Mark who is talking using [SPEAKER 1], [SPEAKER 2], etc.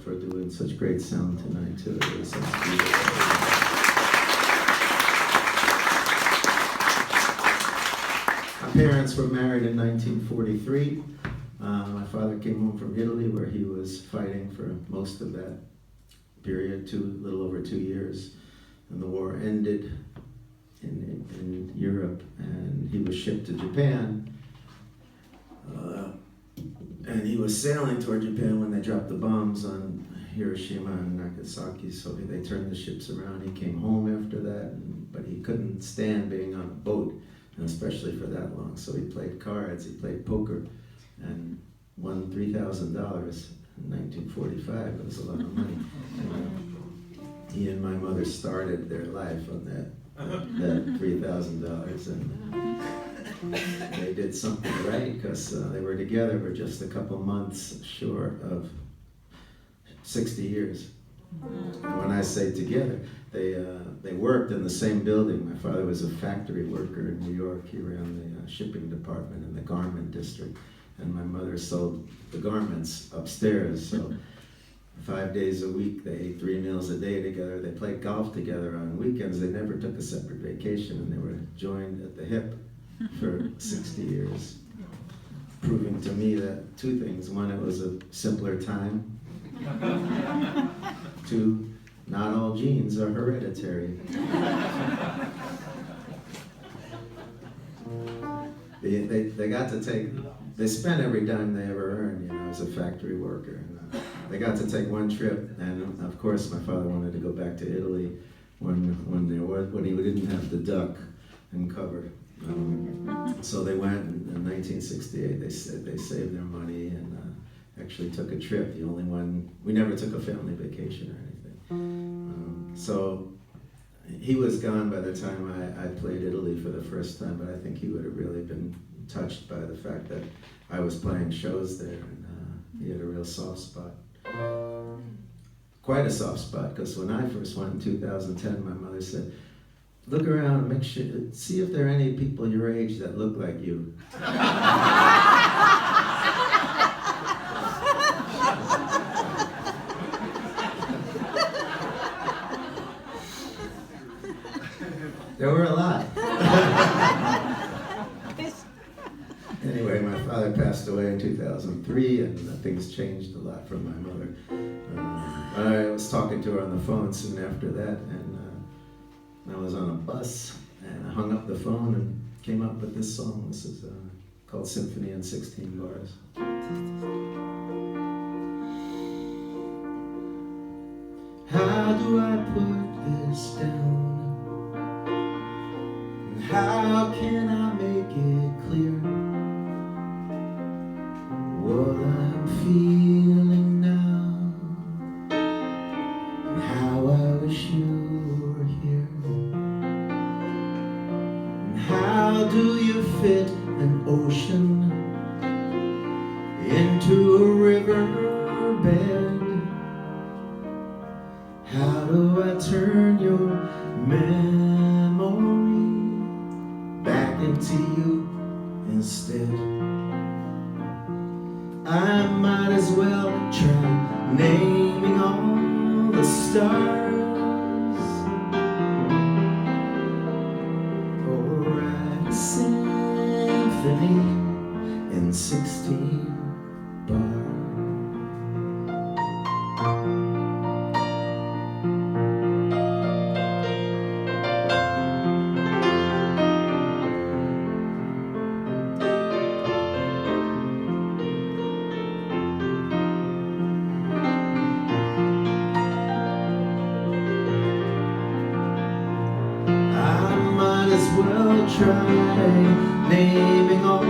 [SPEAKER 1] for doing such great sound tonight, too. It really sounds beautiful. My parents were married in 1943. My father came home from Italy, where he was fighting for most of that period, a little over 2 years. And the war ended in Europe, and he was shipped to Japan. And he was sailing toward Japan when they dropped the bombs on Hiroshima and Nagasaki, so they turned the ships around. He came home after that, but he couldn't stand being on a boat, and especially for that long. So he played cards, he played poker, and won $3,000 in 1945. It was a lot of money. He and my mother started their life on that $3,000, and they did something right, because they were together for just a couple months short of 60 years. And when I say together, they worked in the same building. My father was a factory worker in New York. He ran the shipping department in the garment district, and my mother sold the garments upstairs. So 5 days a week, they ate 3 meals a day together. They played golf together on weekends. They never took a separate vacation, and they were joined at the hip for 60 years, proving to me that 2 things. 1, it was a simpler time. 2, not all genes are hereditary. They got to they spent every dime they ever earned, as a factory worker. And, they got to take one trip, and of course my father wanted to go back to Italy when he didn't have the duck and cover. So they went in 1968. They saved their money and actually took a trip. The only one, we never took a family vacation or anything. So he was gone by the time I played Italy for the first time, but I think he would have really been touched by the fact that I was playing shows there, and he had a real soft spot. Quite a soft spot, because when I first went in 2010, my mother said, "Look around and see if there are any people your age that look like you." There were a lot. Anyway, my father passed away in 2003, and things changed a lot for my mother. I was talking to her on the phone soon after that, and I was on a bus, and I hung up the phone and came up with this song. This is called Symphony in 16 Bars. How do I put this down? And how can I make it clear what I'm feeling now, and how I wish you were here? And how do you fit an ocean into a riverbed? How do I turn your memory back into you instead? I might as well try naming all the stars, or write a symphony in 16 bars. As well try naming all